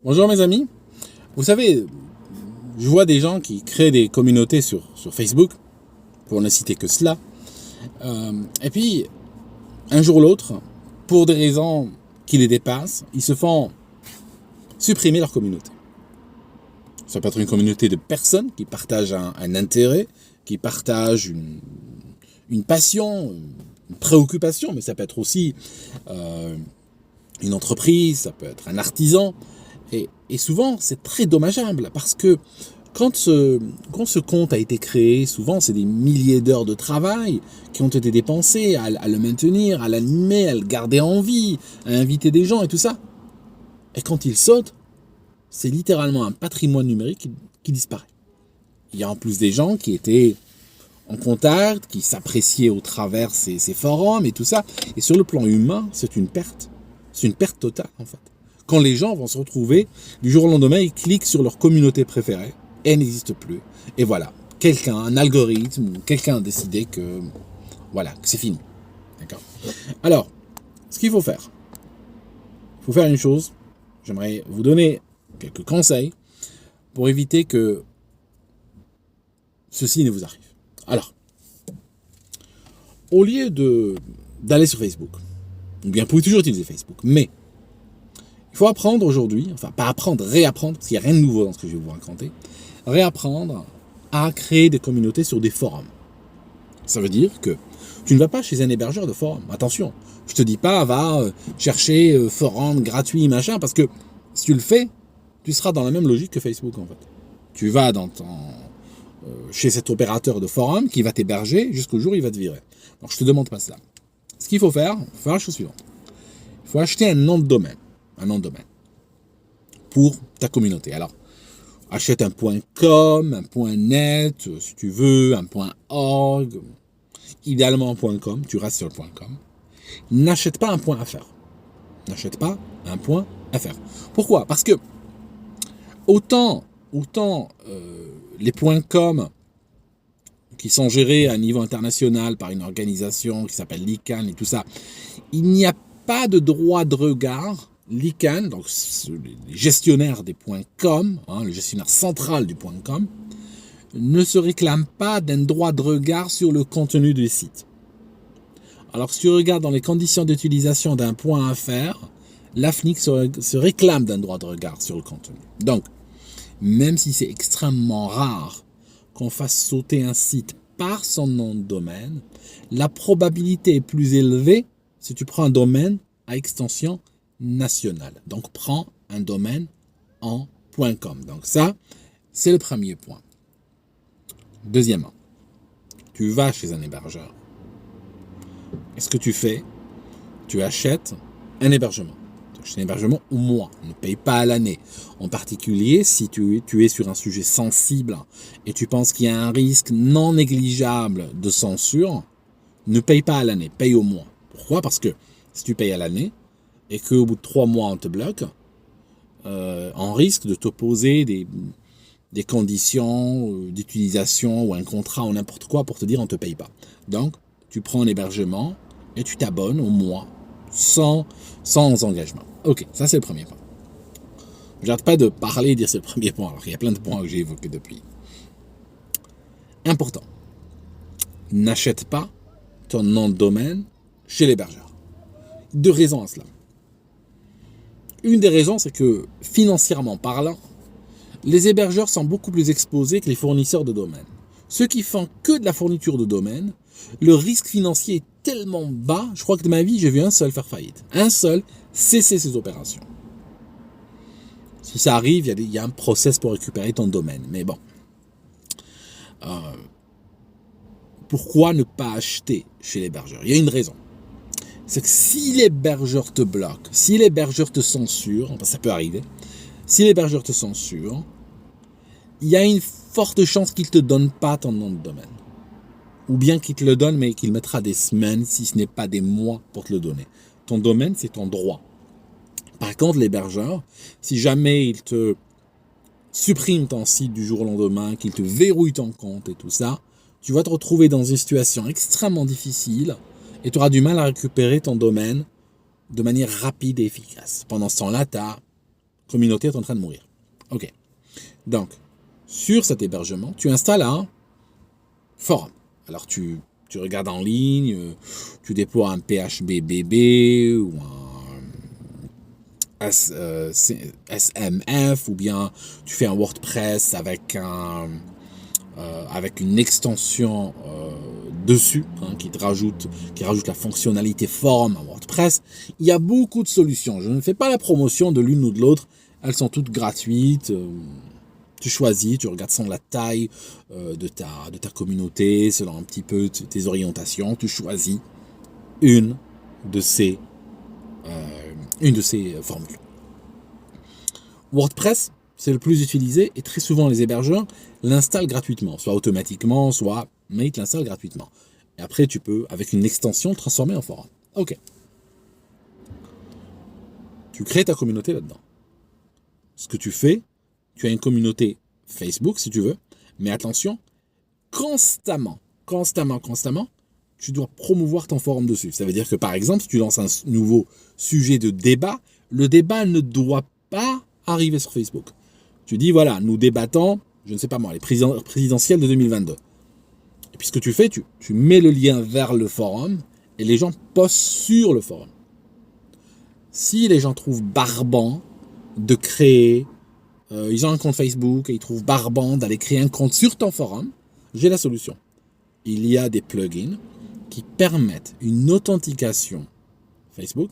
Bonjour mes amis, vous savez, je vois des gens qui créent des communautés sur Facebook, pour ne citer que cela, et puis un jour ou l'autre, pour des raisons qui les dépassent, ils se font supprimer leur communauté. Ça peut être une communauté de personnes qui partagent un intérêt, qui partagent une passion, une préoccupation, mais ça peut être aussi une entreprise, ça peut être un artisan. Et souvent, c'est très dommageable parce que quand ce compte a été créé, souvent, c'est des milliers d'heures de travail qui ont été dépensées à le maintenir, à l'animer, à le garder en vie, à inviter des gens et tout ça. Et quand il saute, c'est littéralement un patrimoine numérique qui disparaît. Il y a en plus des gens qui étaient en contact, qui s'appréciaient au travers ces forums et tout ça. Et sur le plan humain, c'est une perte. C'est une perte totale, en fait. Quand les gens vont se retrouver, du jour au lendemain, ils cliquent sur leur communauté préférée et elle n'existe plus. Et voilà, quelqu'un, un algorithme, quelqu'un a décidé que, voilà, que c'est fini. D'accord ? Alors, ce qu'il faut faire, il faut faire une chose. J'aimerais vous donner quelques conseils pour éviter que ceci ne vous arrive. Alors, au lieu d'aller sur Facebook, ou bien vous pouvez toujours utiliser Facebook, mais il faut apprendre aujourd'hui, enfin pas apprendre, réapprendre, parce qu'il n'y a rien de nouveau dans ce que je vais vous raconter, réapprendre à créer des communautés sur des forums. Ça veut dire que tu ne vas pas chez un hébergeur de forum. Attention, je te dis pas va chercher forum gratuit, machin, parce que si tu le fais, tu seras dans la même logique que Facebook en fait. Tu vas chez cet opérateur de forum qui va t'héberger jusqu'au jour où il va te virer. Donc je te demande pas cela. Ce qu'il faut faire la chose suivante. Il faut acheter un nom de domaine. Un nom de domaine pour ta communauté. Alors, achète un .com, un .net, si tu veux, un .org, idéalement un .com, tu restes sur le .com. N'achète pas un .fr. N'achète pas un .fr. Pourquoi ? Parce que autant les .com qui sont gérés à niveau international par une organisation qui s'appelle l'ICANN et tout ça, il n'y a pas de droit de regard. L'ICANN, donc les gestionnaires des .com, le gestionnaire central du .com, ne se réclame pas d'un droit de regard sur le contenu du site. Alors si tu regardes dans les conditions d'utilisation d'un .fr, l'AFNIC se réclame d'un droit de regard sur le contenu. Donc, même si c'est extrêmement rare qu'on fasse sauter un site par son nom de domaine, la probabilité est plus élevée si tu prends un domaine à extension nationale. Donc, prends un domaine en .com. Donc ça, c'est le premier point. Deuxièmement, tu vas chez un hébergeur. Et ce que tu fais, tu achètes un hébergement. Tu achètes un hébergement au mois. Ne paye pas à l'année. En particulier, si tu es sur un sujet sensible et tu penses qu'il y a un risque non négligeable de censure, ne paye pas à l'année, paye au mois. Pourquoi ? Parce que si tu payes à l'année, et qu'au bout de 3 mois on te bloque, on risque de t'opposer des conditions d'utilisation ou un contrat ou n'importe quoi pour te dire on ne te paye pas. Donc, tu prends un hébergement et tu t'abonnes au mois sans engagement. Ok, ça c'est le premier point. Je n'arrête pas de parler et dire c'est le premier point, alors il y a plein de points que j'ai évoqués depuis. Important, n'achète pas ton nom de domaine chez l'hébergeur. 2 raisons à cela. Une des raisons, c'est que, financièrement parlant, les hébergeurs sont beaucoup plus exposés que les fournisseurs de domaines. Ceux qui font que de la fourniture de domaines, le risque financier est tellement bas, je crois que de ma vie, j'ai vu un seul faire faillite. Un seul cesser ses opérations. Si ça arrive, il y a un process pour récupérer ton domaine. Mais bon. Pourquoi ne pas acheter chez l'hébergeur ? Il y a une raison. C'est que si l'hébergeur te bloque, si l'hébergeur te censure, ça peut arriver, si l'hébergeur te censure, il y a une forte chance qu'il ne te donne pas ton nom de domaine. Ou bien qu'il te le donne, mais qu'il mettra des semaines, si ce n'est pas des mois, pour te le donner. Ton domaine, c'est ton droit. Par contre, l'hébergeur, si jamais il te supprime ton site du jour au lendemain, qu'il te verrouille ton compte et tout ça, tu vas te retrouver dans une situation extrêmement difficile et tu auras du mal à récupérer ton domaine de manière rapide et efficace. Pendant ce temps-là, tu as communauté est en train de mourir. Ok. Donc, sur cet hébergement, tu installes un forum. Alors, tu regardes en ligne, tu déploies un PHPBB ou un SMF, ou bien tu fais un WordPress avec une extension dessus, qui rajoute la fonctionnalité forum à WordPress. Il y a beaucoup de solutions. Je ne fais pas la promotion de l'une ou de l'autre. Elles sont toutes gratuites. Tu choisis, tu regardes selon la taille de ta communauté, selon un petit peu tes orientations. Tu choisis une de ces formules. WordPress, c'est le plus utilisé et très souvent les hébergeurs l'installent gratuitement, soit automatiquement, mais ils te l'installent gratuitement. Et après, tu peux, avec une extension, le transformer en forum. Ok. Tu crées ta communauté là-dedans. Ce que tu fais, tu as une communauté Facebook, si tu veux, mais attention, constamment, tu dois promouvoir ton forum dessus. Ça veut dire que, par exemple, si tu lances un nouveau sujet de débat, le débat ne doit pas arriver sur Facebook. Tu dis, voilà, nous débattons, je ne sais pas moi, les présidentielles de 2022. Et puis ce que tu fais, tu mets le lien vers le forum et les gens postent sur le forum. Si les gens trouvent barbant de créer, ils ont un compte Facebook et ils trouvent barbant d'aller créer un compte sur ton forum, j'ai la solution. Il y a des plugins qui permettent une authentication Facebook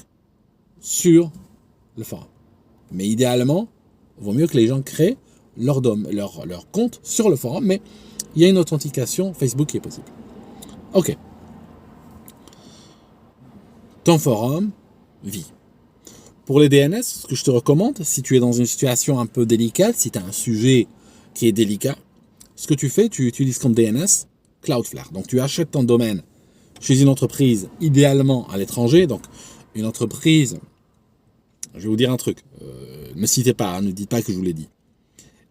sur le forum. Mais idéalement, il vaut mieux que les gens créent leur compte sur le forum, mais il y a une authentication Facebook qui est possible. Ok. Ton forum vit. Pour les DNS, ce que je te recommande, si tu es dans une situation un peu délicate, si tu as un sujet qui est délicat, ce que tu fais, tu utilises comme DNS Cloudflare. Donc tu achètes ton domaine chez une entreprise, idéalement à l'étranger. Donc une entreprise, je vais vous dire un truc, ne citez pas, ne dites pas que je vous l'ai dit.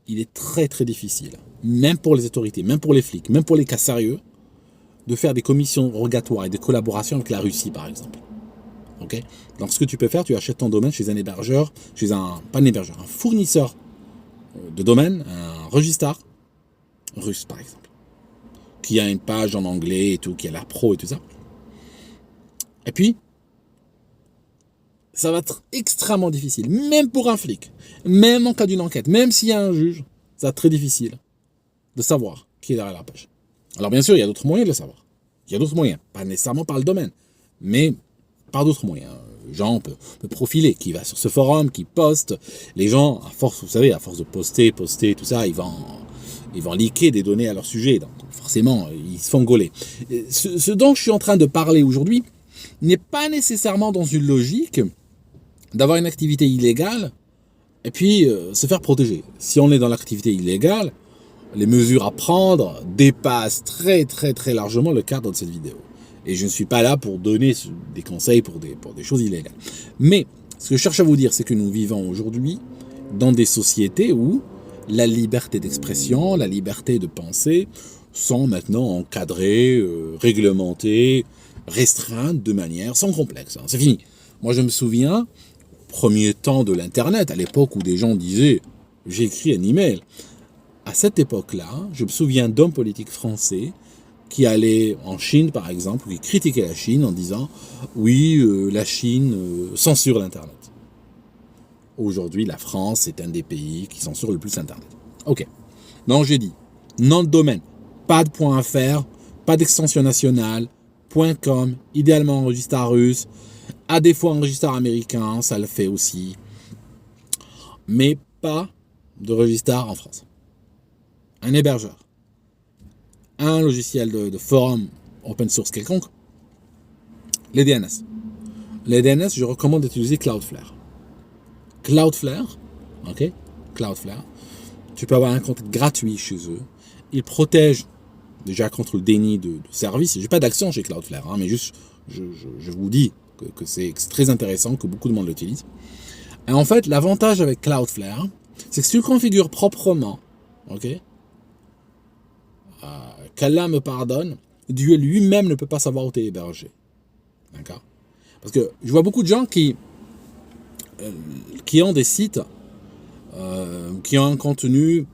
Il est très très difficile, même pour les autorités, même pour les flics, même pour les cas sérieux, de faire des commissions rogatoires et des collaborations avec la Russie par exemple. Okay. Donc ce que tu peux faire, tu achètes ton domaine chez un hébergeur, un fournisseur de domaine, un registrar russe par exemple, qui a une page en anglais et tout, qui a l'air pro et tout ça. Et puis, ça va être extrêmement difficile, même pour un flic, même en cas d'une enquête, même s'il y a un juge, ça va être très difficile de savoir qui est derrière la page. Alors bien sûr, il y a d'autres moyens de le savoir. Il y a d'autres moyens, pas nécessairement par le domaine, mais par d'autres moyens. Les gens peuvent profiler, qui va sur ce forum, qui poste. Les gens, à force, vous savez, à force de poster, tout ça, ils vont leaker des données à leur sujet. Donc forcément, ils se font gauler. Ce dont je suis en train de parler aujourd'hui n'est pas nécessairement dans une logique d'avoir une activité illégale et puis se faire protéger. Si on est dans l'activité illégale, les mesures à prendre dépassent très très très largement le cadre de cette vidéo. Et je ne suis pas là pour donner des conseils pour des choses illégales. Mais ce que je cherche à vous dire, c'est que nous vivons aujourd'hui dans des sociétés où la liberté d'expression, la liberté de penser sont maintenant encadrées, réglementées, restreintes de manière sans complexe. C'est fini. Moi, je me souviens, premier temps de l'Internet, à l'époque où des gens disaient « j'ai écrit un email ». À cette époque-là, je me souviens d'hommes politiques français qui allaient en Chine, par exemple, qui critiquaient la Chine en disant « oui, la Chine censure l'Internet ». Aujourd'hui, la France est un des pays qui censure le plus Internet. Ok. Donc, j'ai dit, nom de domaine, pas de .fr, pas d'extension nationale, .com, idéalement un registre russe, à défaut un registre américain, ça le fait aussi, mais pas de registre en France. Un hébergeur, un logiciel de forum open source quelconque, les DNS. Les DNS, je recommande d'utiliser Cloudflare. Cloudflare, ok, Cloudflare, tu peux avoir un compte gratuit chez eux. Ils protègent déjà contre le déni de service. J'ai pas d'action chez Cloudflare, mais juste, je vous dis que c'est très intéressant, que beaucoup de monde l'utilise. Et en fait, l'avantage avec Cloudflare, c'est que si tu le configures proprement, ok, qu'Allah me pardonne, Dieu lui-même ne peut pas savoir où tu es hébergé. D'accord? Parce que je vois beaucoup de gens qui ont des sites qui ont un contenu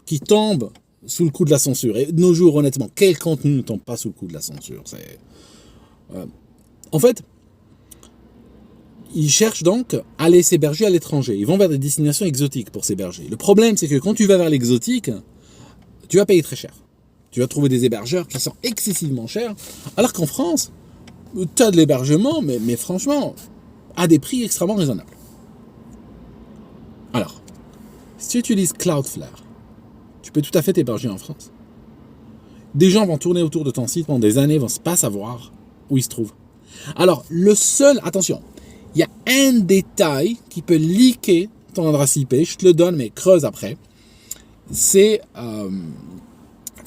qui tombe sous le coup de la censure. Et de nos jours, honnêtement, quel contenu ne tombe pas sous le coup de la censure? En fait, ils cherchent donc à aller s'héberger à l'étranger. Ils vont vers des destinations exotiques pour s'héberger. Le problème, c'est que quand tu vas vers l'exotique, tu vas payer très cher. Tu vas trouver des hébergeurs qui sont excessivement chers, alors qu'en France, tu as de l'hébergement, mais franchement, à des prix extrêmement raisonnables. Alors, si tu utilises Cloudflare, tu peux tout à fait t'héberger en France. Des gens vont tourner autour de ton site pendant des années, vont pas savoir où il se trouve. Alors, attention, il y a un détail qui peut leaker ton adresse IP, je te le donne, mais creuse après. C'est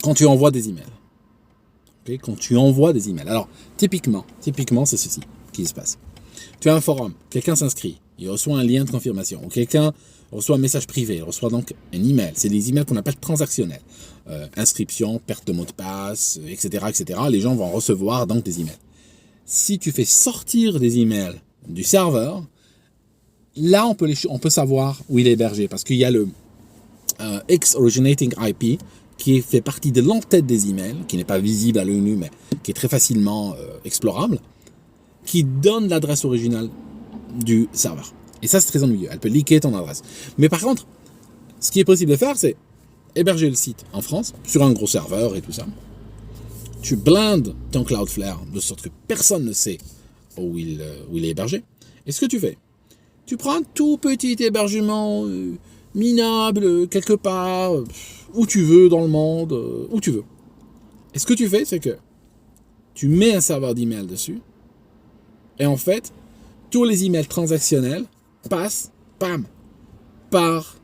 quand tu envoies des emails. Okay? Quand tu envoies des emails. Alors, typiquement, c'est ceci qui se passe. Tu as un forum, quelqu'un s'inscrit, il reçoit un lien de confirmation, ou quelqu'un reçoit un message privé, il reçoit donc un email. C'est des emails qu'on appelle transactionnels. Inscription, perte de mot de passe, etc., etc. Les gens vont recevoir donc des emails. Si tu fais sortir des emails du serveur, là, on peut savoir où il est hébergé, parce qu'il y a le X-Originating IP, qui fait partie de l'entête des emails, qui n'est pas visible à l'œil nu, mais qui est très facilement explorable, qui donne l'adresse originale du serveur. Et ça, c'est très ennuyeux. Elle peut leaker ton adresse. Mais par contre, ce qui est possible de faire, c'est héberger le site en France, sur un gros serveur et tout ça. Tu blindes ton Cloudflare, de sorte que personne ne sait où il est hébergé. Et ce que tu fais, tu prends un tout petit hébergement minable, quelque part, où tu veux dans le monde, où tu veux. Et ce que tu fais, c'est que tu mets un serveur d'email dessus, et en fait, tous les emails transactionnels passent, par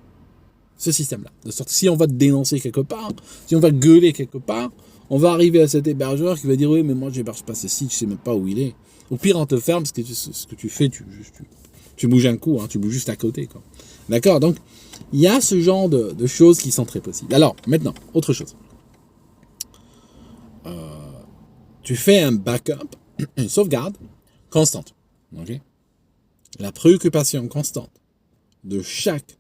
ce système-là. De sorte que si on va te dénoncer quelque part, si on va gueuler quelque part, on va arriver à cet hébergeur qui va dire « Oui, mais moi, je n'héberge pas ce site, je ne sais même pas où il est. » Au pire, on te ferme, parce que ce que tu fais, tu bouges un coup, tu bouges juste à côté, quoi. D'accord? Donc, il y a ce genre de choses qui sont très possibles. Alors, maintenant, autre chose. Tu fais un backup, une sauvegarde constante. Okay? La préoccupation constante de chaque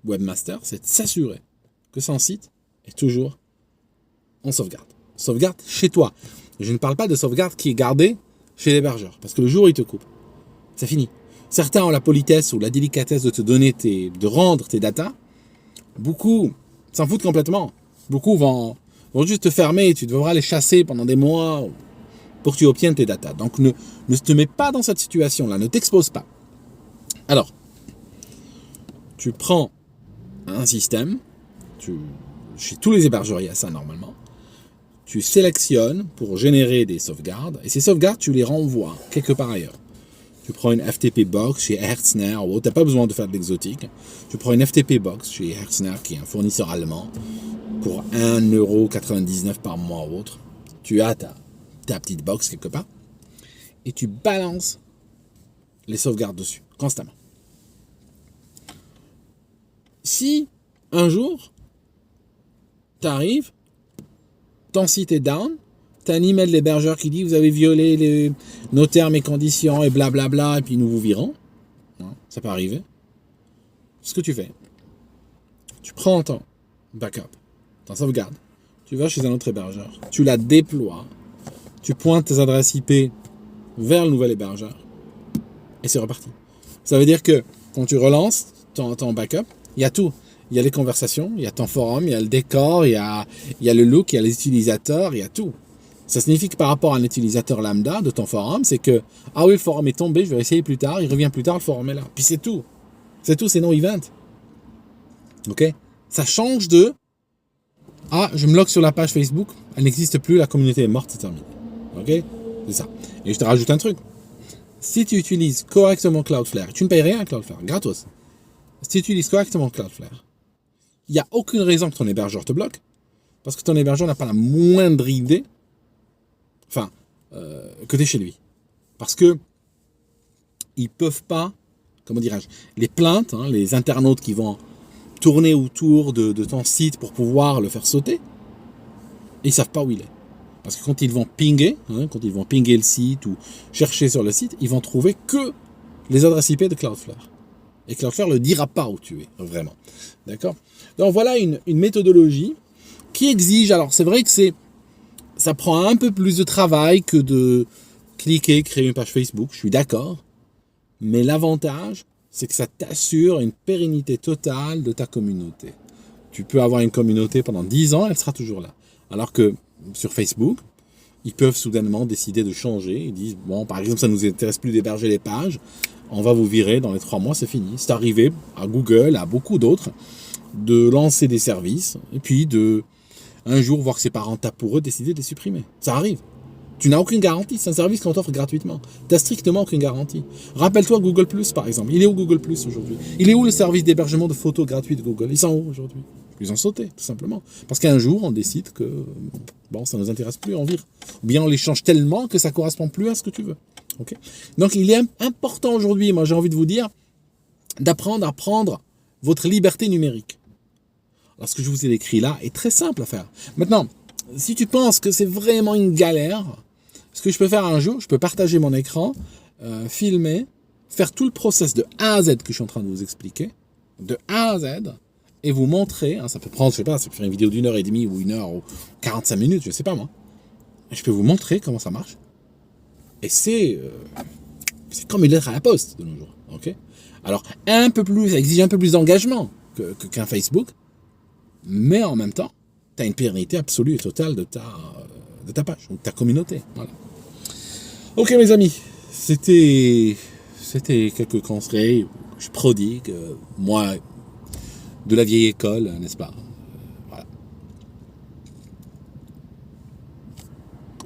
webmaster, c'est de s'assurer que son site est toujours en sauvegarde. Sauvegarde chez toi. Je ne parle pas de sauvegarde qui est gardée chez l'hébergeur, parce que le jour où il te coupe, c'est fini. Certains ont la politesse ou la délicatesse de te donner de rendre tes datas. Beaucoup s'en foutent complètement. Beaucoup vont juste te fermer et tu devras les chasser pendant des mois pour que tu obtiennes tes datas. Donc ne te mets pas dans cette situation-là, ne t'expose pas. Alors, tu prends un système, chez tous les hébergeurs il y a ça normalement, tu sélectionnes pour générer des sauvegardes, et ces sauvegardes tu les renvoies quelque part ailleurs. Tu prends une FTP box chez Hetzner ou autre, tu n'as pas besoin de faire de l'exotique. Tu prends une FTP box chez Hetzner, qui est un fournisseur allemand, pour 1,99€ par mois ou autre. Tu as ta petite box quelque part, et tu balances les sauvegardes dessus, constamment. Si, un jour, tu arrives, ton site est down, tu as un email de l'hébergeur qui dit vous avez violé nos termes et conditions et blablabla, et puis nous vous virons. Ça peut arriver. Ce que tu fais, tu prends ton backup, ton sauvegarde, tu vas chez un autre hébergeur, tu la déploies, tu pointes tes adresses IP vers le nouvel hébergeur, et c'est reparti. Ça veut dire que quand tu relances ton backup, il y a tout. Il y a les conversations, il y a ton forum, il y a le décor, il y a le look, il y a les utilisateurs, il y a tout. Ça signifie que par rapport à un utilisateur lambda de ton forum, c'est que « Ah oui, le forum est tombé, je vais essayer plus tard, il revient plus tard, le forum est là. » Puis c'est tout. C'est tout, c'est non-event. OK? Ça change de « Ah, je me log sur la page Facebook, elle n'existe plus, la communauté est morte, c'est terminé. » OK? C'est ça. Et je te rajoute un truc. Si tu utilises correctement Cloudflare, tu ne payes rien à Cloudflare, gratos. Si tu utilises correctement Cloudflare, il n'y a aucune raison que ton hébergeur te bloque, parce que ton hébergeur n'a pas la moindre idée, que tu es chez lui. Parce que ils peuvent pas, comment dirais-je, les plaintes, les internautes qui vont tourner autour de ton site pour pouvoir le faire sauter, ils savent pas où il est. Parce que quand ils vont pinguer, le site ou chercher sur le site, ils vont trouver que les adresses IP de Cloudflare. Et Cloudflare ne le dira pas où tu es, vraiment. D'accord? Donc voilà une méthodologie qui exige, alors c'est vrai que ça prend un peu plus de travail que de cliquer, créer une page Facebook, je suis d'accord. Mais l'avantage, c'est que ça t'assure une pérennité totale de ta communauté. Tu peux avoir une communauté pendant 10 ans, elle sera toujours là. Alors que sur Facebook, ils peuvent soudainement décider de changer. Ils disent, bon, par exemple, ça ne nous intéresse plus d'héberger les pages, on va vous virer dans les 3 mois, c'est fini. C'est arrivé à Google, à beaucoup d'autres, de lancer des services, et puis un jour, voir que c'est pas rentable pour eux, décider de les supprimer. Ça arrive. Tu n'as aucune garantie, c'est un service qu'on t'offre gratuitement. Tu n'as strictement aucune garantie. Rappelle-toi Google+, par exemple. Il est où Google+, aujourd'hui? Il est où le service d'hébergement de photos gratuit de Google? Ils sont où aujourd'hui? Ils ont sauté, tout simplement. Parce qu'un jour, on décide que bon, ça ne nous intéresse plus, on vire. Ou bien on les change tellement que ça ne correspond plus à ce que tu veux. Okay. Donc il est important aujourd'hui, moi j'ai envie de vous dire, d'apprendre à prendre votre liberté numérique. Alors ce que je vous ai décrit là est très simple à faire. Maintenant, si tu penses que c'est vraiment une galère, ce que je peux faire un jour, je peux partager mon écran, filmer, faire tout le process de A à Z que je suis en train de vous expliquer, de A à Z, et vous montrer, hein, ça peut prendre, je sais pas, ça peut faire une vidéo d'1 heure et demie ou 1 heure ou 45 minutes, je sais pas moi. Je peux vous montrer comment ça marche. Et c'est comme une lettre à la poste de nos jours. Okay, alors, ça exige un peu plus d'engagement qu'un Facebook, mais en même temps, tu as une pérennité absolue et totale de ta page, de ta communauté. Voilà. Ok mes amis, c'était quelques conseils que je prodigue, moi, de la vieille école, n'est-ce pas? Voilà.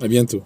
À bientôt.